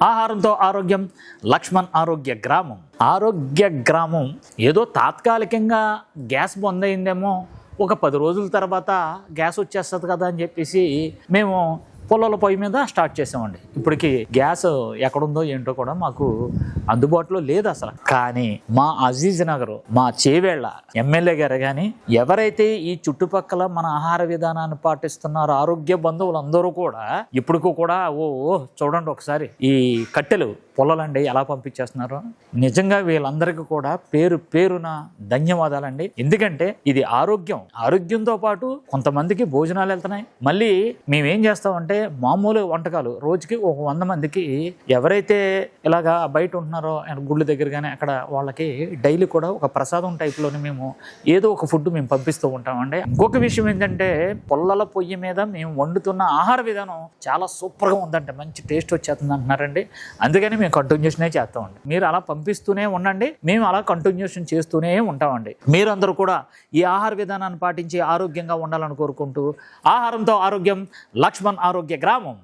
ఆహారంతో ఆరోగ్యం, లక్ష్మణ్ ఆరోగ్య గ్రామం. ఆరోగ్య గ్రామం ఏదో తాత్కాలికంగా గ్యాస్ బంద్ అయిందేమో, ఒక 10 రోజుల తర్వాత గ్యాస్ వచ్చేస్తుంది కదా అని చెప్పేసి మేము పొలాల పొయ్యి మీద స్టార్ట్ చేసామండి. ఇప్పటికి గ్యాస్ ఎక్కడుందో ఏంటో కూడా మాకు అందుబాటులో లేదు అసలు. కానీ మా అజీజ్ నగర్, మా చేవేళ్ల ఎమ్మెల్యే గారు కానీ ఎవరైతే ఈ చుట్టుపక్కల మన ఆహార విధానాన్ని పాటిస్తున్నారో ఆరోగ్య బంధువులందరూ కూడా ఇప్పటికూ కూడా చూడండి ఒకసారి ఈ కట్టెలు పొలాలండి ఎలా పంపించేస్తున్నారు. నిజంగా వీళ్ళందరికీ కూడా పేరు పేరున ధన్యవాదాలండి. ఎందుకంటే ఇది ఆరోగ్యంతో పాటు కొంతమందికి భోజనాలు వెళ్తున్నాయి. మళ్ళీ మేమేం చేస్తామంటే మామూలు వంటకాలు రోజుకి ఒక 100 మందికి ఎవరైతే ఇలాగా బయట ఉంటున్నారో గుళ్ళ దగ్గర కానీ అక్కడ వాళ్ళకి డైలీ కూడా ఒక ప్రసాదం టైప్లోని మేము ఏదో ఒక ఫుడ్ మేము పంపిస్తూ ఉంటామండి. ఇంకొక విషయం ఏంటంటే పొలాల పొయ్యి మీద మేము వండుతున్న ఆహార విధానం చాలా సూపర్గా ఉందంటే, మంచి టేస్ట్ వచ్చేస్తుంది అంటున్నారండి. అందుకని మేము కంటిన్యూషన్ చేస్తామండి. మీరు అలా పంపిస్తూనే ఉండండి, మేము అలా కంటిన్యూషన్ చేస్తూనే ఉంటామండి. మీరందరూ కూడా ఈ ఆహార విధానాన్ని పాటించి ఆరోగ్యంగా ఉండాలని కోరుకుంటూ ఆహారంతో ఆరోగ్యం, లక్ష్మణ్ ఆరోగ్య గ్రామం.